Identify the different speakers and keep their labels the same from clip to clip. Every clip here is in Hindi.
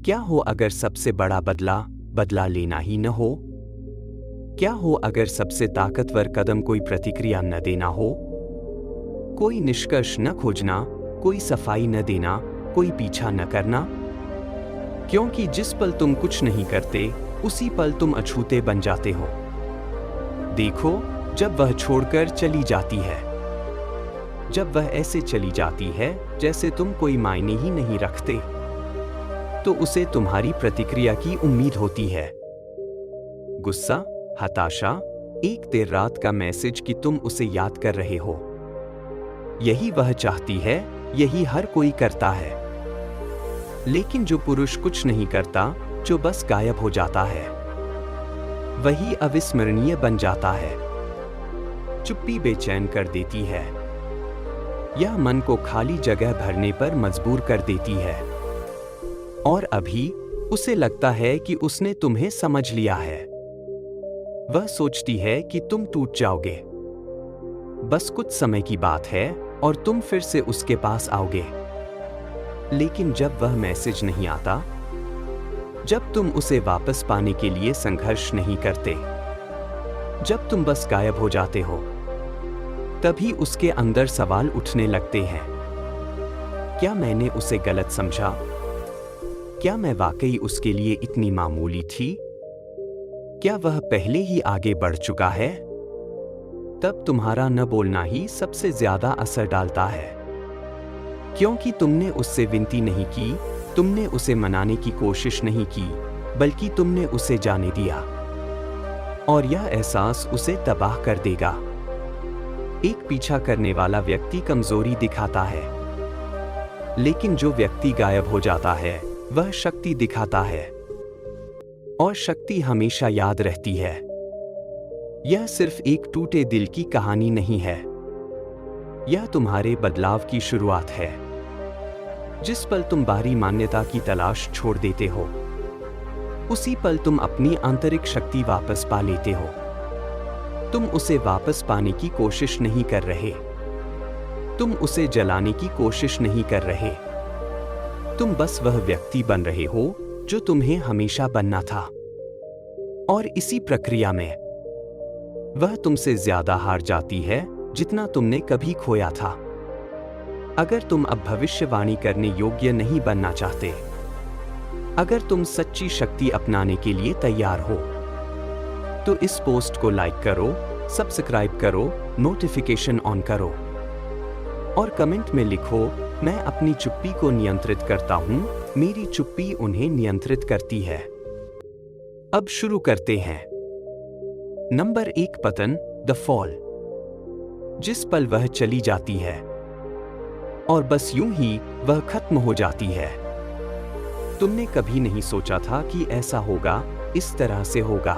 Speaker 1: क्या हो अगर सबसे बड़ा बदला बदला लेना ही न हो? क्या हो अगर सबसे ताकतवर कदम कोई प्रतिक्रिया न देना हो? कोई निष्कर्ष न खोजना, कोई सफाई न देना, कोई पीछा न करना? क्योंकि जिस पल तुम कुछ नहीं करते, उसी पल तुम अछूते बन जाते हो। देखो, जब वह छोड़कर चली जाती है, जब वह ऐसे चली जाती है जैसे तुम कोई मायने ही नहीं रखते, तो उसे तुम्हारी प्रतिक्रिया की उम्मीद होती है। गुस्सा, हताशा, एक देर रात का मैसेज कि तुम उसे याद कर रहे हो। यही वह चाहती है, यही हर कोई करता है। लेकिन जो पुरुष कुछ नहीं करता, जो बस गायब हो जाता है, वही अविस्मरणीय बन जाता है। चुप्पी बेचैन कर देती है। यह मन को खाली जगह भरने पर मजबूर कर देती है। और अभी उसे लगता है कि उसने तुम्हें समझ लिया है। वह सोचती है कि तुम टूट जाओगे। बस कुछ समय की बात है और तुम फिर से उसके पास आओगे। लेकिन जब वह मैसेज नहीं आता, जब तुम उसे वापस पाने के लिए संघर्ष नहीं करते, जब तुम बस गायब हो जाते हो, तभी उसके अंदर सवाल उठने लगते हैं। क्या मैंने उसे गलत समझा? क्या मैं वाकई उसके लिए इतनी मामूली थी? क्या वह पहले ही आगे बढ़ चुका है? तब तुम्हारा न बोलना ही सबसे ज्यादा असर डालता है। क्योंकि तुमने उससे विनती नहीं की, तुमने उसे मनाने की कोशिश नहीं की, बल्कि तुमने उसे जाने दिया। और यह एहसास उसे तबाह कर देगा। एक पीछा करने वाला व्यक्ति कमजोरी दिखाता है, लेकिन जो व्यक्ति गायब हो जाता है, वह शक्ति दिखाता है। और शक्ति हमेशा याद रहती है। यह सिर्फ एक टूटे दिल की कहानी नहीं है। यह तुम्हारे बदलाव की शुरुआत है। जिस पल तुम बाहरी मान्यता की तलाश छोड़ देते हो, उसी पल तुम अपनी आंतरिक शक्ति वापस पा लेते हो। तुम उसे वापस पाने की कोशिश नहीं कर रहे। तुम उसे जलाने की कोशिश नहीं कर रहे। तुम बस वह व्यक्ति बन रहे हो जो तुम्हें हमेशा बनना था। और इसी प्रक्रिया में वह तुमसे ज्यादा हार जाती है जितना तुमने कभी खोया था। अगर तुम अब भविष्यवाणी करने योग्य नहीं बनना चाहते, अगर तुम सच्ची शक्ति अपनाने के लिए तैयार हो, तो इस पोस्ट को लाइक करो, सब्सक्राइब करो, नोटिफिकेशन ऑन करो और कमेंट में लिखो, मैं अपनी चुप्पी को नियंत्रित करता हूं, मेरी चुप्पी उन्हें नियंत्रित करती है। अब शुरू करते हैं। नंबर 1, पतन, द फॉल। जिस पल वह चली जाती है और बस यूं ही वह खत्म हो जाती है। तुमने कभी नहीं सोचा था कि ऐसा होगा, इस तरह से होगा।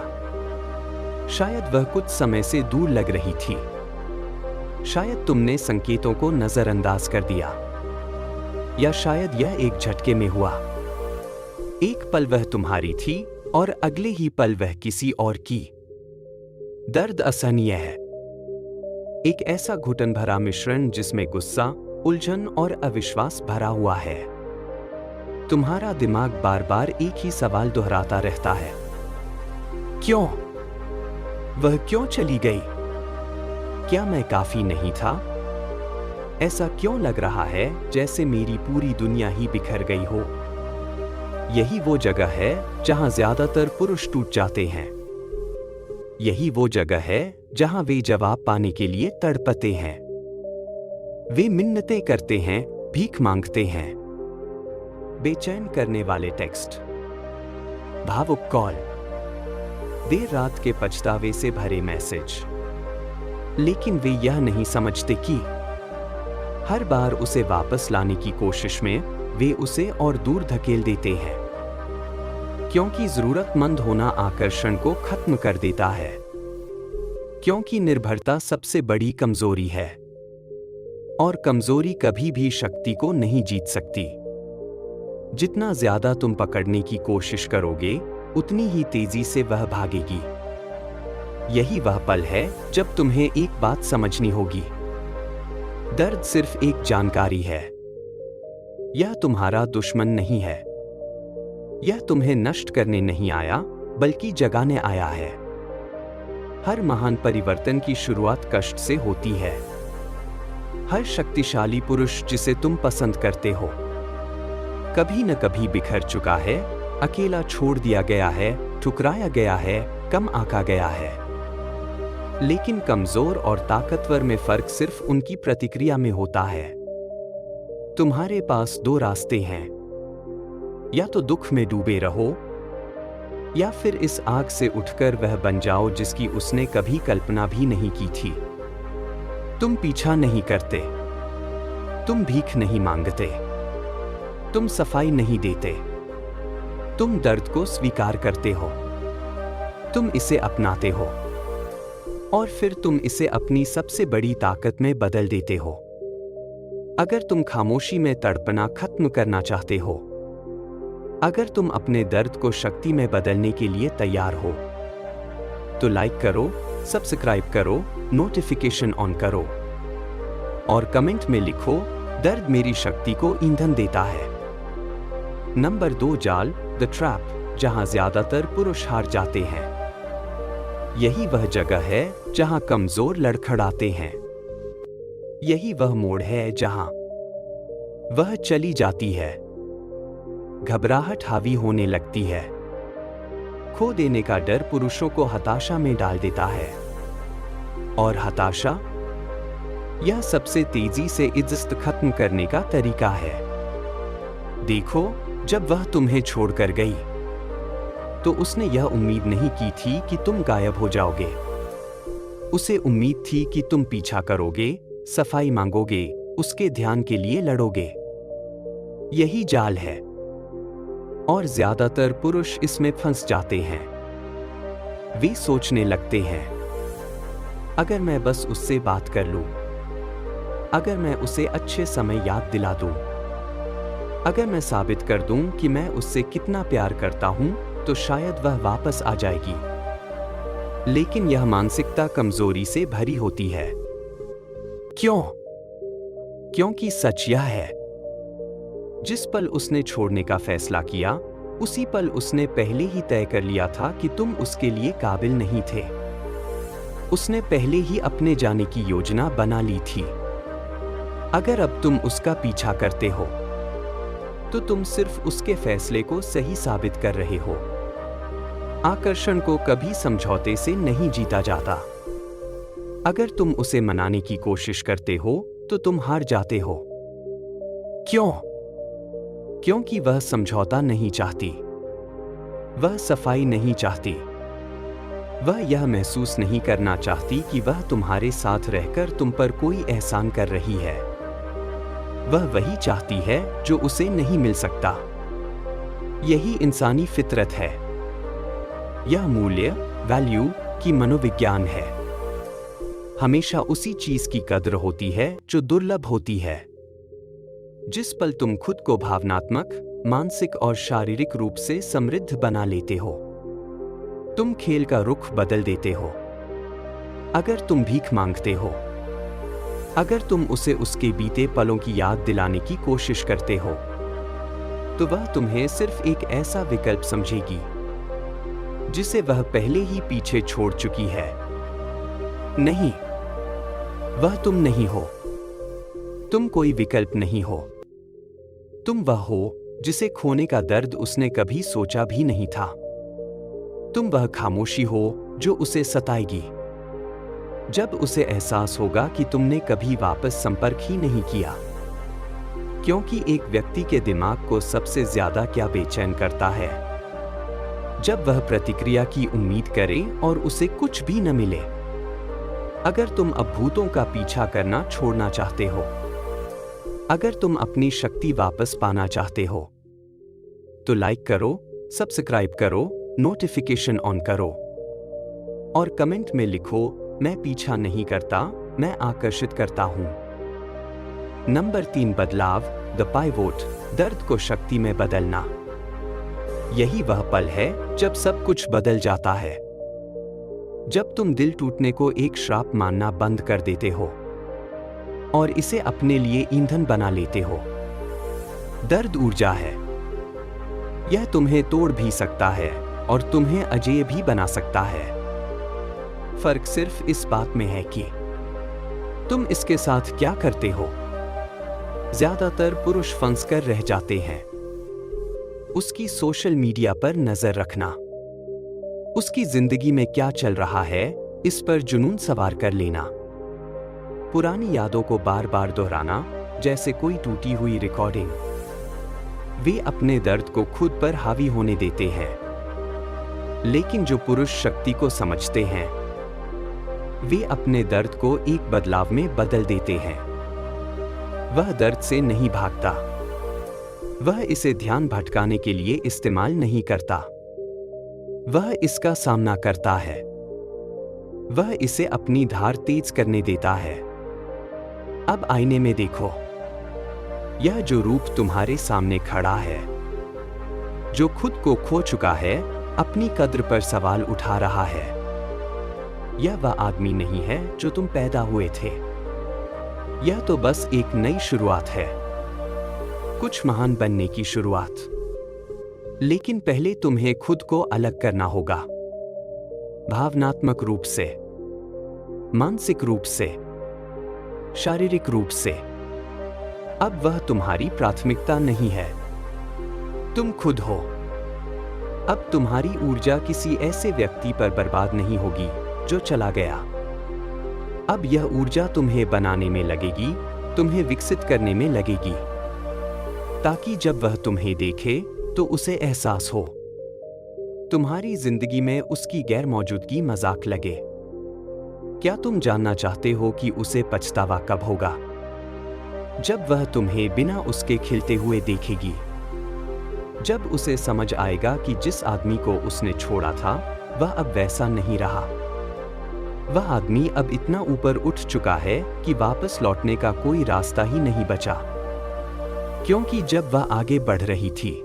Speaker 1: शायद वह कुछ समय से दूर लग रही थी। शायद तुमने संकेतों को नजरअंदाज कर दिया, या शायद यह एक झटके में हुआ। एक पल वह तुम्हारी थी और अगले ही पल वह किसी और की। दर्द असहनीय है। एक ऐसा घुटन भरा मिश्रण जिसमें गुस्सा, उलझन और अविश्वास भरा हुआ है। तुम्हारा दिमाग बार बार एक ही सवाल दोहराता रहता है। क्यों? वह क्यों चली गई? क्या मैं काफी नहीं था? ऐसा क्यों लग रहा है जैसे मेरी पूरी दुनिया ही बिखर गई हो? यही वो जगह है जहां ज्यादातर पुरुष टूट जाते हैं। यही वो जगह है जहां वे जवाब पाने के लिए तड़पते हैं। वे मिन्नतें करते हैं, भीख मांगते हैं। बेचैन करने वाले टेक्स्ट, भावुक कॉल, देर रात के पछतावे से भरे मैसेज। लेकिन वे यह नहीं समझते कि हर बार उसे वापस लाने की कोशिश में वे उसे और दूर धकेल देते हैं। क्योंकि जरूरतमंद होना आकर्षण को खत्म कर देता है। क्योंकि निर्भरता सबसे बड़ी कमजोरी है और कमजोरी कभी भी शक्ति को नहीं जीत सकती। जितना ज्यादा तुम पकड़ने की कोशिश करोगे, उतनी ही तेजी से वह भागेगी। यही वह पल है जब तुम्हें एक बात समझनी होगी। दर्द सिर्फ एक जानकारी है। यह तुम्हारा दुश्मन नहीं है। यह तुम्हें नष्ट करने नहीं आया, बल्कि जगाने आया है। हर महान परिवर्तन की शुरुआत कष्ट से होती है। हर शक्तिशाली पुरुष जिसे तुम पसंद करते हो कभी न कभी बिखर चुका है, अकेला छोड़ दिया गया है, ठुकराया गया है, कम आंका गया है। लेकिन कमजोर और ताकतवर में फर्क सिर्फ उनकी प्रतिक्रिया में होता है। तुम्हारे पास दो रास्ते हैं, या तो दुख में डूबे रहो, या फिर इस आग से उठकर वह बन जाओ जिसकी उसने कभी कल्पना भी नहीं की थी। तुम पीछा नहीं करते, तुम भीख नहीं मांगते, तुम सफाई नहीं देते, तुम दर्द को स्वीकार करते हो, तुम इसे अपनाते हो और फिर तुम इसे अपनी सबसे बड़ी ताकत में बदल देते हो। अगर तुम खामोशी में तड़पना खत्म करना चाहते हो, अगर तुम अपने दर्द को शक्ति में बदलने के लिए तैयार हो, तो लाइक करो, सब्सक्राइब करो, नोटिफिकेशन ऑन करो और कमेंट में लिखो, दर्द मेरी शक्ति को ईंधन देता है। नंबर 2, जाल, द ट्रैप, जहां ज्यादातर पुरुष हार जाते हैं। यही वह जगह है जहां कमजोर लड़खड़ाते हैं। यही वह मोड़ है जहां वह चली जाती है। घबराहट हावी होने लगती है। खो देने का डर पुरुषों को हताशा में डाल देता है। और हताशा, यह सबसे तेजी से इज्जत खत्म करने का तरीका है। देखो, जब वह तुम्हें छोड़कर गई, तो उसने यह उम्मीद नहीं की थी कि तुम गायब हो जाओगे। उसे उम्मीद थी कि तुम पीछा करोगे, सफाई मांगोगे, उसके ध्यान के लिए लड़ोगे। यही जाल है और ज्यादातर पुरुष इसमें फंस जाते हैं। वे सोचने लगते हैं, अगर मैं बस उससे बात कर लूं, अगर मैं उसे अच्छे समय याद दिला दूं, अगर मैं साबित कर दूं कि मैं उससे कितना प्यार करता हूं, तो शायद वह वापस आ जाएगी। लेकिन यह मानसिकता कमजोरी से भरी होती है। क्यों? क्योंकि सच यह है, जिस पल उसने छोड़ने का फैसला किया, उसी पल उसने पहले ही तय कर लिया था कि तुम उसके लिए काबिल नहीं थे। उसने पहले ही अपने जाने की योजना बना ली थी। अगर अब तुम उसका पीछा करते हो, तो तुम सिर्फ उसके फैसले को सही साबित कर रहे हो। आकर्षण को कभी समझौते से नहीं जीता जाता। अगर तुम उसे मनाने की कोशिश करते हो, तो तुम हार जाते हो। क्यों? क्योंकि वह समझौता नहीं चाहती, वह सफाई नहीं चाहती, वह यह महसूस नहीं करना चाहती कि वह तुम्हारे साथ रहकर तुम पर कोई एहसान कर रही है। वह वही चाहती है जो उसे नहीं मिल सकता। यही इंसानी फितरत है। यह मूल्य, वैल्यू की मनोविज्ञान है। हमेशा उसी चीज की कद्र होती है जो दुर्लभ होती है। जिस पल तुम खुद को भावनात्मक, मानसिक और शारीरिक रूप से समृद्ध बना लेते हो, तुम खेल का रुख बदल देते हो। अगर तुम भीख मांगते हो, अगर तुम उसे उसके बीते पलों की याद दिलाने की कोशिश करते हो, तो वह तुम्हें सिर्फ एक ऐसा विकल्प समझेगी जिसे वह पहले ही पीछे छोड़ चुकी है। नहीं, वह तुम नहीं हो। तुम कोई विकल्प नहीं हो। तुम वह हो जिसे खोने का दर्द उसने कभी सोचा भी नहीं था। तुम वह खामोशी हो जो उसे सताएगी जब उसे एहसास होगा कि तुमने कभी वापस संपर्क ही नहीं किया। क्योंकि एक व्यक्ति के दिमाग को सबसे ज्यादा क्या बेचैन करता है? जब वह प्रतिक्रिया की उम्मीद करे और उसे कुछ भी न मिले। अगर तुम अब भूतों का पीछा करना छोड़ना चाहते हो, अगर तुम अपनी शक्ति वापस पाना चाहते हो, तो लाइक करो, सब्सक्राइब करो, नोटिफिकेशन ऑन करो और कमेंट में लिखो, मैं पीछा नहीं करता, मैं आकर्षित करता हूं। नंबर 3, बदलाव, द पाइवोट, दर्द को शक्ति में बदलना। यही वह पल है जब सब कुछ बदल जाता है। जब तुम दिल टूटने को एक श्राप मानना बंद कर देते हो और इसे अपने लिए ईंधन बना लेते हो। दर्द ऊर्जा है। यह तुम्हें तोड़ भी सकता है और तुम्हें अजेय भी बना सकता है। फर्क सिर्फ इस बात में है कि तुम इसके साथ क्या करते हो। ज्यादातर पुरुष फंसकर रह जाते हैं। उसकी सोशल मीडिया पर नजर रखना, उसकी जिंदगी में क्या चल रहा है इस पर जुनून सवार कर लेना, पुरानी यादों को बार बार दोहराना जैसे कोई टूटी हुई रिकॉर्डिंग। वे अपने दर्द को खुद पर हावी होने देते हैं। लेकिन जो पुरुष शक्ति को समझते हैं वे अपने दर्द को एक बदलाव में बदल देते हैं। वह दर्द से नहीं भागता, वह इसे ध्यान भटकाने के लिए इस्तेमाल नहीं करता, वह इसका सामना करता है, वह इसे अपनी धार तेज करने देता है। अब आईने में देखो, यह जो रूप तुम्हारे सामने खड़ा है, जो खुद को खो चुका है, अपनी कद्र पर सवाल उठा रहा है, यह वह आदमी नहीं है जो तुम पैदा हुए थे। यह तो बस एक नई शुरुआत है, कुछ महान बनने की शुरुआत। लेकिन पहले तुम्हें खुद को अलग करना होगा, भावनात्मक रूप से, मानसिक रूप से, शारीरिक रूप से। अब वह तुम्हारी प्राथमिकता नहीं है, तुम खुद हो। अब तुम्हारी ऊर्जा किसी ऐसे व्यक्ति पर बर्बाद नहीं होगी जो चला गया। अब यह ऊर्जा तुम्हें बनाने में लगेगी, तुम्हें विकसित करने में लगेगी, ताकि जब वह तुम्हें देखे तो उसे एहसास हो, तुम्हारी जिंदगी में उसकी गैर मौजूदगी मजाक लगे। क्या तुम जानना चाहते हो कि उसे पछतावा कब होगा? जब वह तुम्हें बिना उसके खिलते हुए देखेगी, जब उसे समझ आएगा कि जिस आदमी को उसने छोड़ा था वह अब वैसा नहीं रहा। वह आदमी अब इतना ऊपर उठ चुका है कि वापस लौटने का कोई रास्ता ही नहीं बचा। क्योंकि जब वह आगे बढ़ रही थी,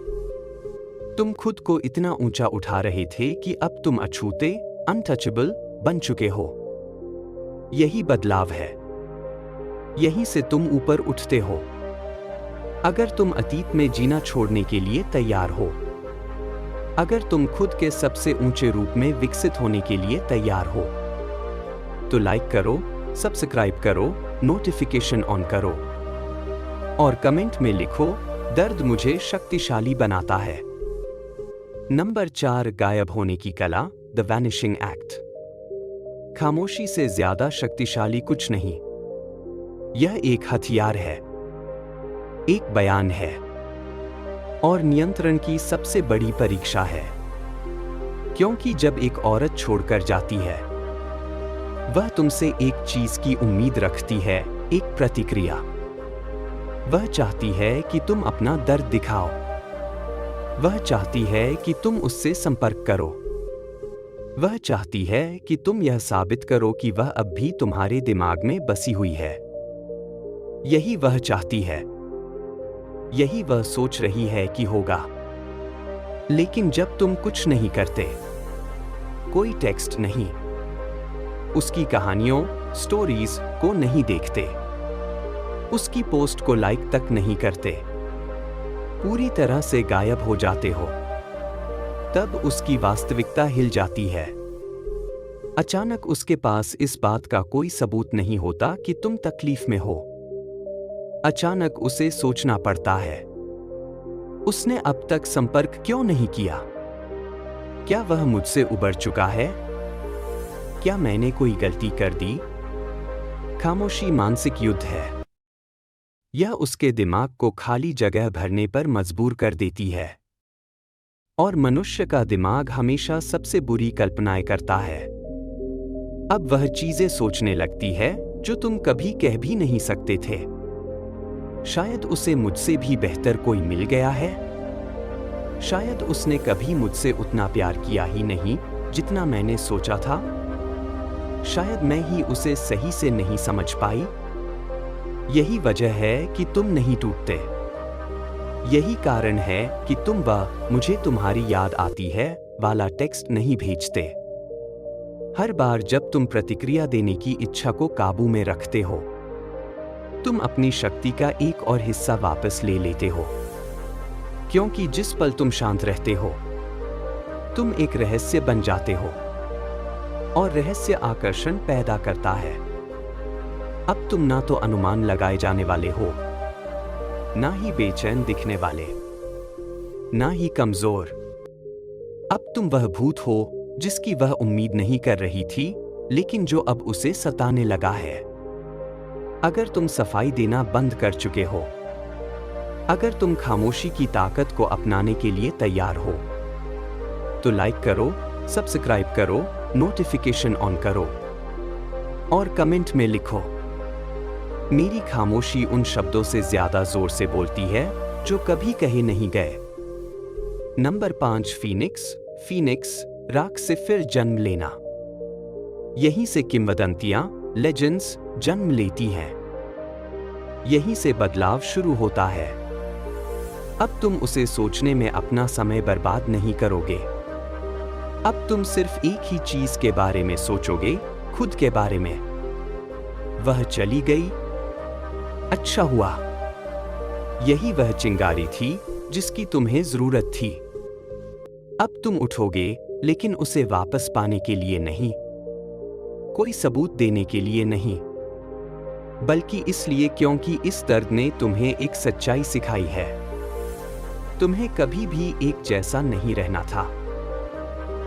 Speaker 1: तुम खुद को इतना ऊंचा उठा रहे थे कि अब तुम अछूते, अनटचेबल बन चुके हो। यही बदलाव है, यहीं से तुम ऊपर उठते हो। अगर तुम अतीत में जीना छोड़ने के लिए तैयार हो, अगर तुम खुद के सबसे ऊंचे रूप में विकसित होने के लिए तैयार हो, तो लाइक करो, सब्सक्राइब करो, नोटिफिकेशन ऑन करो और कमेंट में लिखो, दर्द मुझे शक्तिशाली बनाता है। नंबर 4, गायब होने की कला, द वैनिशिंग एक्ट। खामोशी से ज्यादा शक्तिशाली कुछ नहीं। यह एक हथियार है, एक बयान है और नियंत्रण की सबसे बड़ी परीक्षा है। क्योंकि जब एक औरत छोड़कर जाती है, वह तुमसे एक चीज की उम्मीद रखती है, एक प्रतिक्रिया। वह चाहती है कि तुम अपना दर्द दिखाओ, वह चाहती है कि तुम उससे संपर्क करो, वह चाहती है कि तुम यह साबित करो कि वह अब भी तुम्हारे दिमाग में बसी हुई है। यही वह चाहती है, यही वह सोच रही है कि होगा। लेकिन जब तुम कुछ नहीं करते, कोई टेक्स्ट नहीं, उसकी कहानियों, स्टोरीज को नहीं देखते, उसकी पोस्ट को लाइक तक नहीं करते, पूरी तरह से गायब हो जाते हो, तब उसकी वास्तविकता हिल जाती है। अचानक उसके पास इस बात का कोई सबूत नहीं होता कि तुम तकलीफ में हो। अचानक उसे सोचना पड़ता है, उसने अब तक संपर्क क्यों नहीं किया? क्या वह मुझसे उबर चुका है? क्या मैंने कोई गलती कर दी? खामोशी मानसिक युद्ध है। यह उसके दिमाग को खाली जगह भरने पर मजबूर कर देती है। और मनुष्य का दिमाग हमेशा सबसे बुरी कल्पनाएं करता है। अब वह चीजें सोचने लगती है जो तुम कभी कह भी नहीं सकते थे। शायद उसे मुझसे भी बेहतर कोई मिल गया है। शायद उसने कभी मुझसे उतना प्यार किया ही नहीं जितना मैंने सोचा था। शायद मैं ही उसे सही से नहीं समझ पाई। यही वजह है कि तुम नहीं टूटते। यही कारण है कि तुम वह "मुझे तुम्हारी याद आती है" वाला टेक्स्ट नहीं भेजते। हर बार जब तुम प्रतिक्रिया देने की इच्छा को काबू में रखते हो, तुम अपनी शक्ति का एक और हिस्सा वापस ले लेते हो। क्योंकि जिस पल तुम शांत रहते हो, तुम एक रहस्य बन जाते हो, और रहस्य आकर्षण पैदा करता है। अब तुम ना तो अनुमान लगाए जाने वाले हो, ना ही बेचैन दिखने वाले, ना ही कमजोर। अब तुम वह भूत हो जिसकी वह उम्मीद नहीं कर रही थी, लेकिन जो अब उसे सताने लगा है। अगर तुम सफाई देना बंद कर चुके हो, अगर तुम खामोशी की ताकत को अपनाने के लिए तैयार हो, तो लाइक करो, सब्सक्राइब करो, नोटिफिकेशन ऑन करो और कमेंट में लिखो, मेरी खामोशी उन शब्दों से ज्यादा जोर से बोलती है जो कभी कहे नहीं गए। Number 5, Phoenix. फीनिक्स, राख से फिर जन्म लेना। यहीं से किंवदंतियां, लेजेंड्स जन्म लेती हैं। यहीं से बदलाव शुरू होता है। अब तुम उसे सोचने में अपना समय बर्बाद नहीं करोगे। अब तुम सिर्फ एक ही चीज के बारे में सोचोगे, खुद के बारे में। वह चली गई, अच्छा हुआ। यही वह चिंगारी थी जिसकी तुम्हें जरूरत थी। अब तुम उठोगे, लेकिन उसे वापस पाने के लिए नहीं, कोई सबूत देने के लिए नहीं, बल्कि इसलिए क्योंकि इस दर्द ने तुम्हें एक सच्चाई सिखाई है। तुम्हें कभी भी एक जैसा नहीं रहना था।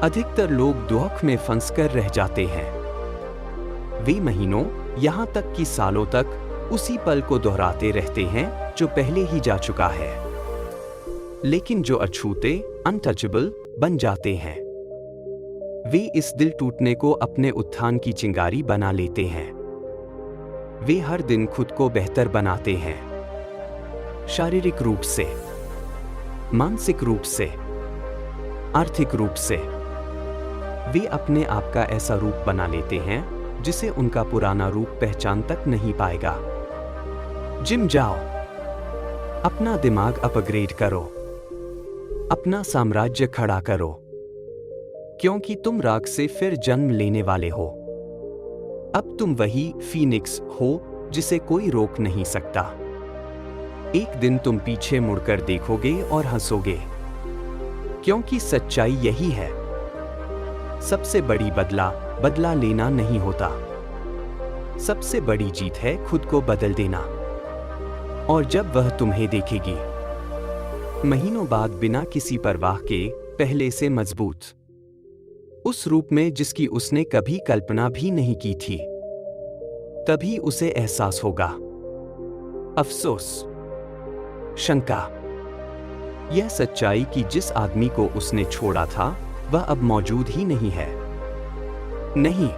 Speaker 1: अधिकतर लोग दुख में फंसकर रह जाते हैं। वे महीनों, यहां तक कि सालों तक उसी पल को दोहराते रहते हैं जो पहले ही जा चुका है। लेकिन जो अछूते, अनटचेबल बन जाते हैं, वे इस दिल टूटने को अपने उत्थान की चिंगारी बना लेते हैं। वे हर दिन खुद को बेहतर बनाते हैं, शारीरिक रूप से, मानसिक रूप से, आर्थिक रूप से। वे अपने आप का ऐसा रूप बना लेते हैं जिसे उनका पुराना रूप पहचान तक नहीं पाएगा। जिम जाओ, अपना दिमाग अपग्रेड करो, अपना साम्राज्य खड़ा करो, क्योंकि तुम राख से फिर जन्म लेने वाले हो। अब तुम वही फीनिक्स हो जिसे कोई रोक नहीं सकता। एक दिन तुम पीछे मुड़कर देखोगे और हंसोगे, क्योंकि सच्चाई यही है। सबसे बड़ी बदला लेना नहीं होता। सबसे बड़ी जीत है खुद को बदल देना। और जब वह तुम्हें देखेगी, महीनों बाद बिना किसी परवाह के, पहले से मजबूत, उस रूप में जिसकी उसने कभी कल्पना भी नहीं की थी, तभी उसे एहसास होगा। अफसोस, शंका, यह सच्चाई कि जिस आदमी को उसने छोड़ा था वह अब मौजूद ही नहीं है। नहीं,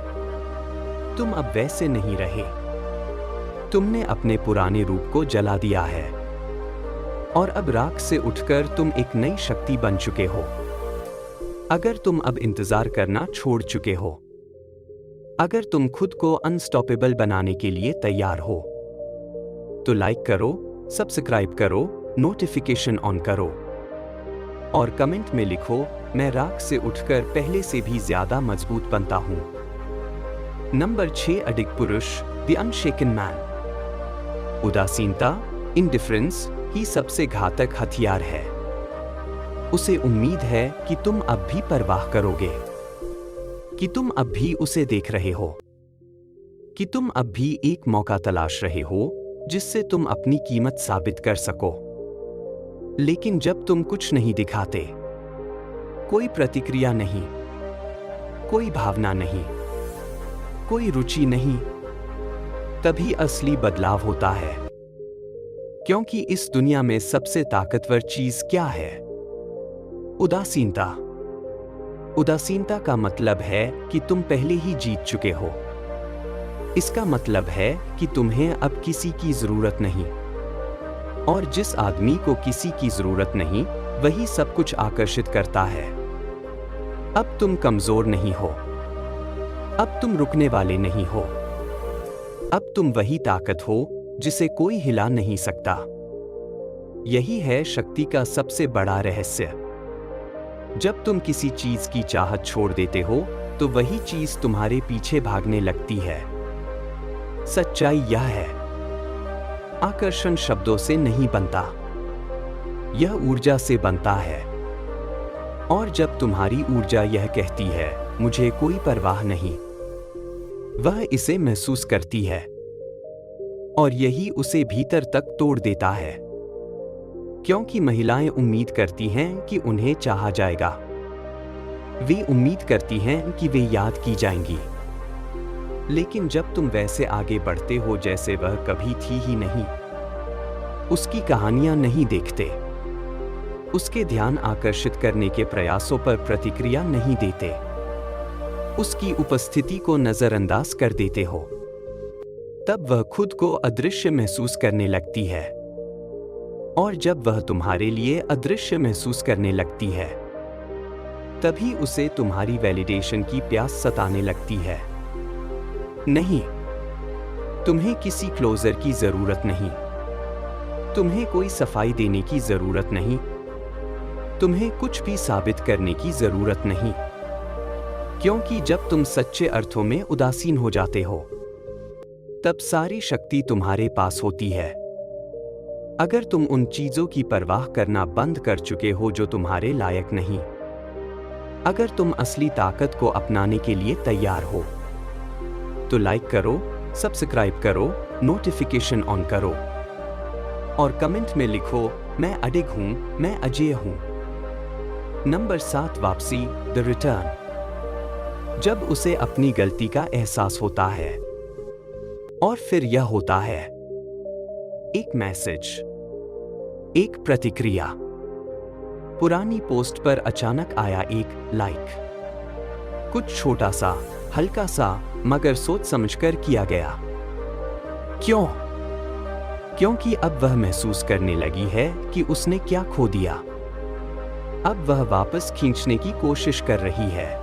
Speaker 1: तुम अब वैसे नहीं रहे। तुमने अपने पुराने रूप को जला दिया है, और अब राख से उठकर तुम एक नई शक्ति बन चुके हो। अगर तुम अब इंतजार करना छोड़ चुके हो, अगर तुम खुद को अनस्टॉपेबल बनाने के लिए तैयार हो, तो लाइक करो, सब्सक्राइब करो, नोटिफिकेशन ऑन करो और कमेंट में लिखो, मैं राख से उठकर पहले से भी ज्यादा मजबूत बनता हूं। नंबर 6, अडिग पुरुष, द अनशेकन मैन। उदासीनता, इंडिफरेंस ही सबसे घातक हथियार है। उसे उम्मीद है कि तुम अब भी परवाह करोगे, कि तुम अब भी उसे देख रहे हो, कि तुम अब भी एक मौका तलाश रहे हो जिससे तुम अपनी कीमत साबित कर सको। लेकिन जब तुम कुछ नहीं दिखाते, कोई प्रतिक्रिया नहीं, कोई भावना नहीं, कोई रुचि नहीं, तभी असली बदलाव होता है। क्योंकि इस दुनिया में सबसे ताकतवर चीज क्या है? उदासीनता। उदासीनता का मतलब है कि तुम पहले ही जीत चुके हो। इसका मतलब है कि तुम्हें अब किसी की जरूरत नहीं, और जिस आदमी को किसी की जरूरत नहीं, वही सब कुछ आकर्षित करता है। अब तुम कमजोर नहीं हो, अब तुम रुकने वाले नहीं हो, अब तुम वही ताकत हो जिसे कोई हिला नहीं सकता। यही है शक्ति का सबसे बड़ा रहस्य। जब तुम किसी चीज की चाहत छोड़ देते हो, तो वही चीज तुम्हारे पीछे भागने लगती है। सच्चाई यह है, आकर्षण शब्दों से नहीं बनता, यह ऊर्जा से बनता है। और जब तुम्हारी ऊर्जा यह कहती है, मुझे कोई परवाह नहीं, वह इसे महसूस करती है और यही उसे भीतर तक तोड़ देता है। क्योंकि महिलाएं उम्मीद करती हैं कि उन्हें चाहा जाएगा। वे उम्मीद करती हैं कि वे याद की जाएंगी। लेकिन जब तुम वैसे आगे बढ़ते हो जैसे वह कभी थी ही नहीं, उसकी कहानियां नहीं देखते, उसके ध्यान आकर्षित करने के प्रयासों पर प्रतिक्रिया नहीं देते, उसकी उपस्थिति को नजरअंदाज कर देते हो, तब वह खुद को अदृश्य महसूस करने लगती है। और जब वह तुम्हारे लिए अदृश्य महसूस करने लगती है, तभी उसे तुम्हारी वैलिडेशन की प्यास सताने लगती है। नहीं, तुम्हें किसी क्लोजर की जरूरत नहीं, तुम्हें कोई सफाई देने की जरूरत नहीं, तुम्हें कुछ भी साबित करने की जरूरत नहीं, क्योंकि जब तुम सच्चे अर्थों में उदासीन हो जाते हो, तब सारी शक्ति तुम्हारे पास होती है। अगर तुम उन चीजों की परवाह करना बंद कर चुके हो जो तुम्हारे लायक नहीं, अगर तुम असली ताकत को अपनाने के लिए तैयार हो, तो लाइक करो, सब्सक्राइब करो, नोटिफिकेशन ऑन करो और कमेंट में लिखो, मैं अडिग हूं, मैं अजेय हूं। नंबर 7, वापसी, द रिटर्न। जब उसे अपनी गलती का एहसास होता है और फिर यह होता है एक मैसेज, एक प्रतिक्रिया। पुरानी पोस्ट पर अचानक आया एक लाइक, कुछ छोटा सा, हल्का सा, मगर सोच समझकर किया गया। क्यों? क्योंकि अब वह महसूस करने लगी है कि उसने क्या खो दिया। अब वह वापस खींचने की कोशिश कर रही है,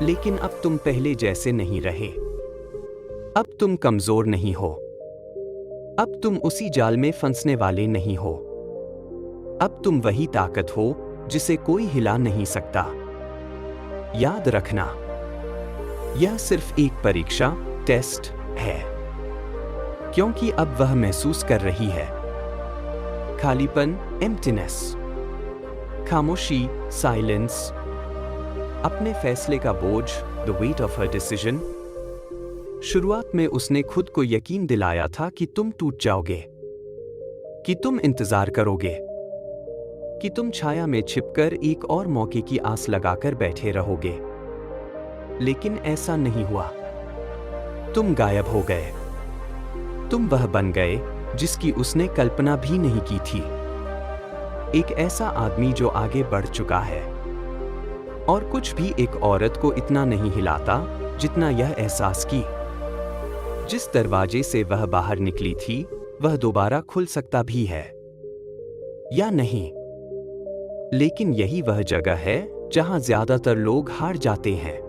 Speaker 1: लेकिन अब तुम पहले जैसे नहीं रहे। अब तुम कमजोर नहीं हो, अब तुम उसी जाल में फंसने वाले नहीं हो। अब तुम वही ताकत हो जिसे कोई हिला नहीं सकता। याद रखना, यह सिर्फ एक परीक्षा, टेस्ट है, क्योंकि अब वह महसूस कर रही है खालीपन, एम्प्टीनेस, खामोशी, साइलेंस, अपने फैसले का बोझ, the weight of her decision. शुरुआत में उसने खुद को यकीन दिलाया था कि तुम टूट जाओगे, कि तुम इंतजार करोगे, कि तुम छाया में छिपकर एक और मौके की आस लगाकर बैठे रहोगे। लेकिन ऐसा नहीं हुआ। तुम गायब हो गए। तुम वह बन गए जिसकी उसने कल्पना भी नहीं की थी। एक ऐसा आदमी जो आगे बढ़ चुका है। और कुछ भी एक औरत को इतना नहीं हिलाता जितना यह एहसास की जिस दरवाजे से वह बाहर निकली थी, वह दोबारा खुल सकता भी है या नहीं। लेकिन यही वह जगह है जहां ज्यादातर लोग हार जाते हैं।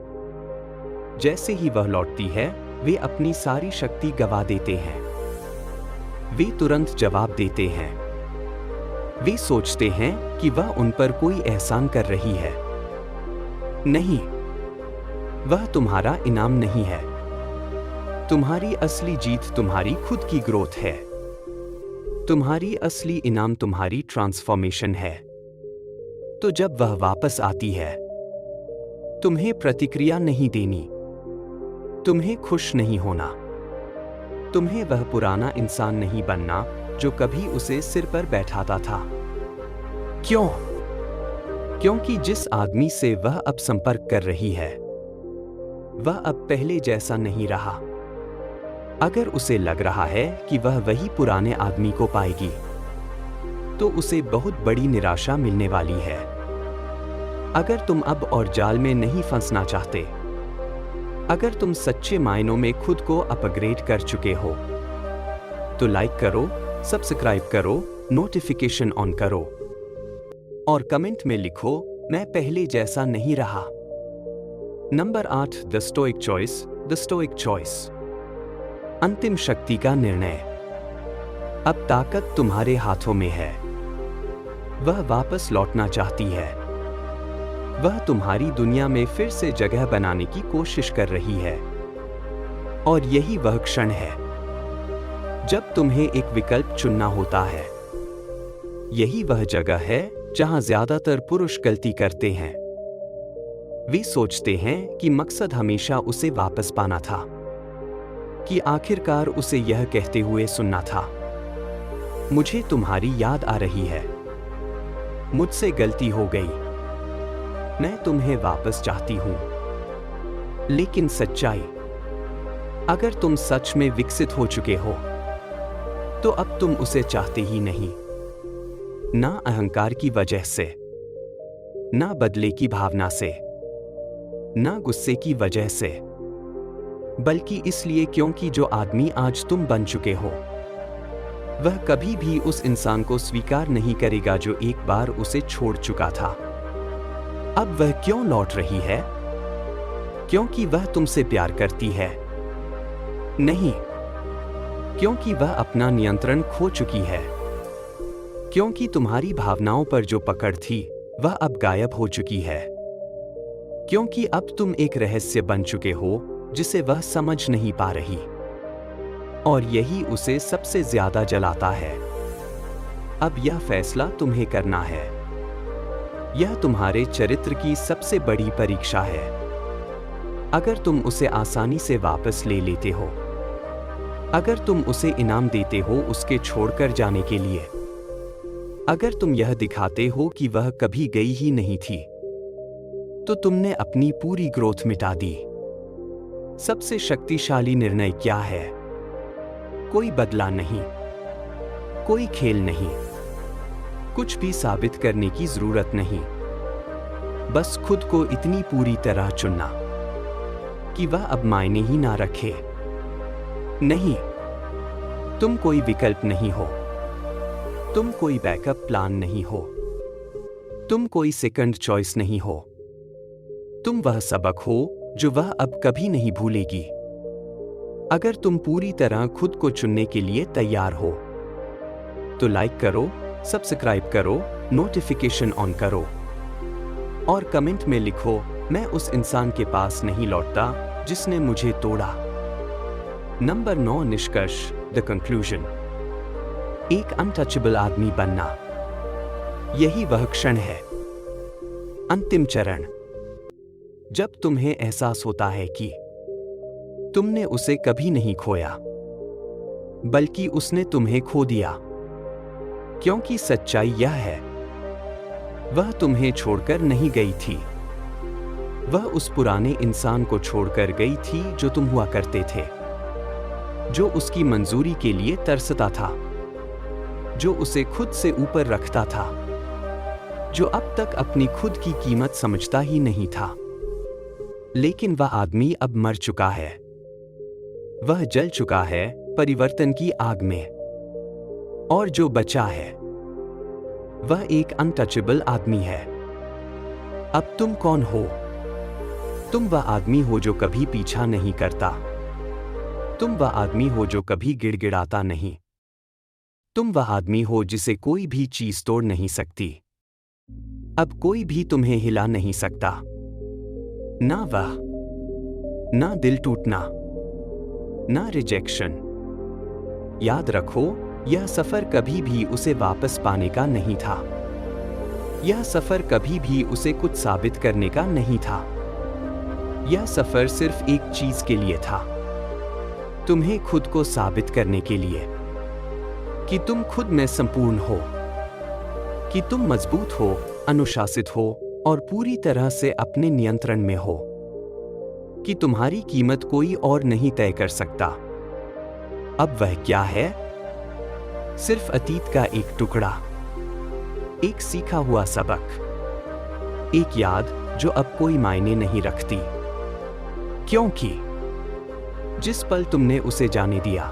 Speaker 1: जैसे ही वह लौटती है, वे अपनी सारी शक्ति गवा देते हैं। वे तुरंत जवाब देते हैं। वे सोचते हैं कि वह उन पर कोई एहसान कर रही है। नहीं, वह तुम्हारा इनाम नहीं है। तुम्हारी असली जीत तुम्हारी खुद की ग्रोथ है। तुम्हारी असली इनाम तुम्हारी ट्रांसफॉर्मेशन है। तो जब वह वापस आती है, तुम्हें प्रतिक्रिया नहीं देनी, तुम्हें खुश नहीं होना, तुम्हें वह पुराना इंसान नहीं बनना जो कभी उसे सिर पर बैठाता था। क्यों? क्योंकि जिस आदमी से वह अब संपर्क कर रही है, वह अब पहले जैसा नहीं रहा। अगर उसे लग रहा है कि वह वही पुराने आदमी को पाएगी, तो उसे बहुत बड़ी निराशा मिलने वाली है। अगर तुम अब और जाल में नहीं फंसना चाहते, अगर तुम सच्चे मायनों में खुद को अपग्रेड कर चुके हो, तो लाइक करो, सब्सक्राइब करो, नोटिफिकेशन ऑन करो और कमेंट में लिखो, मैं पहले जैसा नहीं रहा। Number 8, the stoic choice, the stoic choice. अंतिम शक्ति का निर्णय। अब ताकत तुम्हारे हाथों में है। वह वापस लौटना चाहती है। वह तुम्हारी दुनिया में फिर से जगह बनाने की कोशिश कर रही है। और यही वह क्षण है जब तुम्हें एक विकल्प चुनना होता है। यही वह जगह है जहां ज्यादातर पुरुष गलती करते हैं। वे सोचते हैं कि मकसद हमेशा उसे वापस पाना था, कि आखिरकार उसे यह कहते हुए सुनना था, मुझे तुम्हारी याद आ रही है, मुझसे गलती हो गई, मैं तुम्हें वापस चाहती हूं। लेकिन सच्चाई, अगर तुम सच में विकसित हो चुके हो तो अब तुम उसे चाहते ही नहीं, ना अहंकार की वजह से, ना बदले की भावना से, ना गुस्से की वजह से, बल्कि इसलिए क्योंकि जो आदमी आज तुम बन चुके हो वह कभी भी उस इंसान को स्वीकार नहीं करेगा जो एक बार उसे छोड़ चुका था। अब वह क्यों लौट रही है? क्योंकि वह तुमसे प्यार करती है? नहीं, क्योंकि वह अपना नियंत्रण खो चुकी है। क्योंकि तुम्हारी भावनाओं पर जो पकड़ थी वह अब गायब हो चुकी है। क्योंकि अब तुम एक रहस्य बन चुके हो जिसे वह समझ नहीं पा रही, और यही उसे सबसे ज्यादा जलाता है। अब यह फैसला तुम्हें करना है। यह तुम्हारे चरित्र की सबसे बड़ी परीक्षा है। अगर तुम उसे आसानी से वापस ले लेते हो, अगर तुम उसे इनाम देते हो उसके छोड़कर जाने के लिए, अगर तुम यह दिखाते हो कि वह कभी गई ही नहीं थी, तो तुमने अपनी पूरी ग्रोथ मिटा दी। सबसे शक्तिशाली निर्णय क्या है? कोई बदला नहीं, कोई खेल नहीं, कुछ भी साबित करने की जरूरत नहीं। बस खुद को इतनी पूरी तरह चुनना कि वह अब मायने ही ना रखे। नहीं, तुम कोई विकल्प नहीं हो, तुम कोई बैकअप प्लान नहीं हो, तुम कोई सेकंड चॉइस नहीं हो। तुम वह सबक हो जो वह अब कभी नहीं भूलेगी। अगर तुम पूरी तरह खुद को चुनने के लिए तैयार हो तो लाइक करो, सब्सक्राइब करो, नोटिफिकेशन ऑन करो और कमेंट में लिखो, मैं उस इंसान के पास नहीं लौटता जिसने मुझे तोड़ा। नंबर 9 निष्कर्ष, द कंक्लूजन। एक अनटचेबल आदमी बनना, यही वह क्षण है, अंतिम चरण, जब तुम्हें एहसास होता है कि तुमने उसे कभी नहीं खोया, बल्कि उसने तुम्हें खो दिया। क्योंकि सच्चाई यह है, वह तुम्हें छोड़कर नहीं गई थी, वह उस पुराने इंसान को छोड़कर गई थी जो तुम हुआ करते थे, जो उसकी मंजूरी के लिए तरसता था, जो उसे खुद से ऊपर रखता था, जो अब तक अपनी खुद की कीमत समझता ही नहीं था। लेकिन वह आदमी अब मर चुका है, वह जल चुका है परिवर्तन की आग में, और जो बचा है वह एक अनटचेबल आदमी है। अब तुम कौन हो? तुम वह आदमी हो जो कभी पीछा नहीं करता, तुम वह आदमी हो जो कभी गिड़गिड़ाता नहीं, तुम वह आदमी हो जिसे कोई भी चीज तोड़ नहीं सकती। अब कोई भी तुम्हें हिला नहीं सकता, ना वह, ना दिल टूटना, ना रिजेक्शन। याद रखो, यह सफर कभी भी उसे वापस पाने का नहीं था। यह सफर कभी भी उसे कुछ साबित करने का नहीं था। यह सफर सिर्फ एक चीज के लिए था, तुम्हें खुद को साबित करने के लिए कि तुम खुद में संपूर्ण हो, कि तुम मजबूत हो, अनुशासित हो और पूरी तरह से अपने नियंत्रण में हो, कि तुम्हारी कीमत कोई और नहीं तय कर सकता। अब वह क्या है? सिर्फ अतीत का एक टुकड़ा, एक सीखा हुआ सबक, एक याद जो अब कोई मायने नहीं रखती। क्योंकि जिस पल तुमने उसे जाने दिया,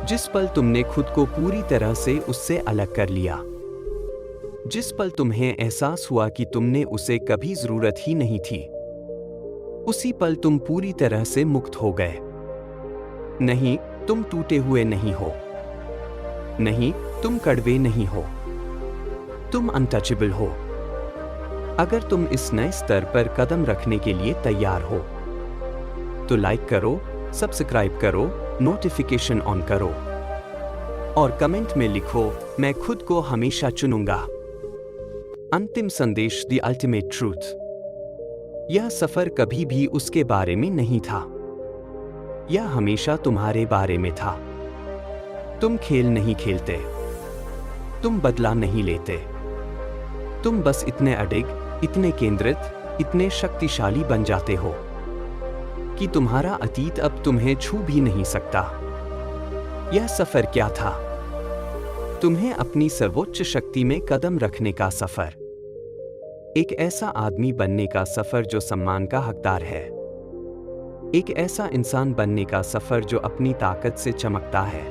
Speaker 1: जिस पल तुमने खुद को पूरी तरह से उससे अलग कर लिया, जिस पल तुम्हें एहसास हुआ कि तुमने उसे कभी जरूरत ही नहीं थी, उसी पल तुम पूरी तरह से मुक्त हो गए। नहीं, तुम टूटे हुए नहीं हो, नहीं, तुम कड़वे नहीं हो, तुम अनटचेबल हो। अगर तुम इस नए स्तर पर कदम रखने के लिए तैयार हो तो लाइक करो, सब्सक्राइब करो, नोटिफिकेशन ऑन करो और कमेंट में लिखो, मैं खुद को हमेशा चुनूंगा। अंतिम संदेश, द अल्टीमेट ट्रूथ। यह सफर कभी भी उसके बारे में नहीं था, यह हमेशा तुम्हारे बारे में था। तुम खेल नहीं खेलते, तुम बदला नहीं लेते, तुम बस इतने अडिग, इतने केंद्रित, इतने शक्तिशाली बन जाते हो कि तुम्हारा अतीत अब तुम्हें छू भी नहीं सकता। यह सफर क्या था? तुम्हें अपनी सर्वोच्च शक्ति में कदम रखने का सफर, एक ऐसा आदमी बनने का सफर जो सम्मान का हकदार है, एक ऐसा इंसान बनने का सफर जो अपनी ताकत से चमकता है,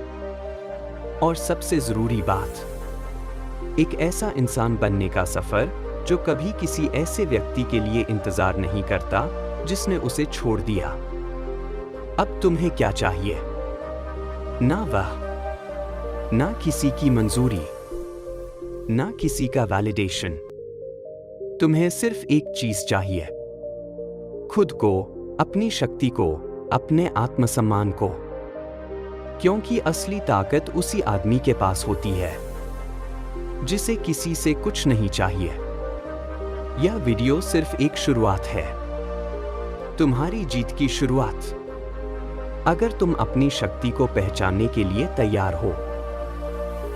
Speaker 1: और सबसे जरूरी बात, एक ऐसा इंसान बनने का सफर जो कभी किसी ऐसे व्यक्ति के लिए इंतजार नहीं करता जिसने उसे छोड़ दिया। अब तुम्हें क्या चाहिए? ना वह, ना किसी की मंजूरी, ना किसी का वैलिडेशन। तुम्हें सिर्फ एक चीज चाहिए, खुद को, अपनी शक्ति को, अपने आत्मसम्मान को, क्योंकि असली ताकत उसी आदमी के पास होती है जिसे किसी से कुछ नहीं चाहिए। यह वीडियो सिर्फ एक शुरुआत है, तुम्हारी जीत की शुरुआत। अगर तुम अपनी शक्ति को पहचानने के लिए तैयार हो,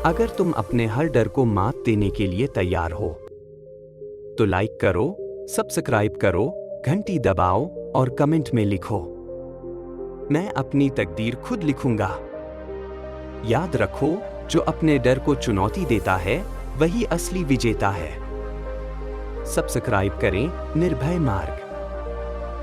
Speaker 1: अगर तुम अपने हर डर को मात देने के लिए तैयार हो, तो लाइक करो, सब्सक्राइब करो, घंटी दबाओ और कमेंट में लिखो, मैं अपनी तकदीर खुद लिखूंगा। याद रखो, जो अपने डर को चुनौती देता है वही असली विजेता है। सब्सक्राइब करें निर्भय मार्ग।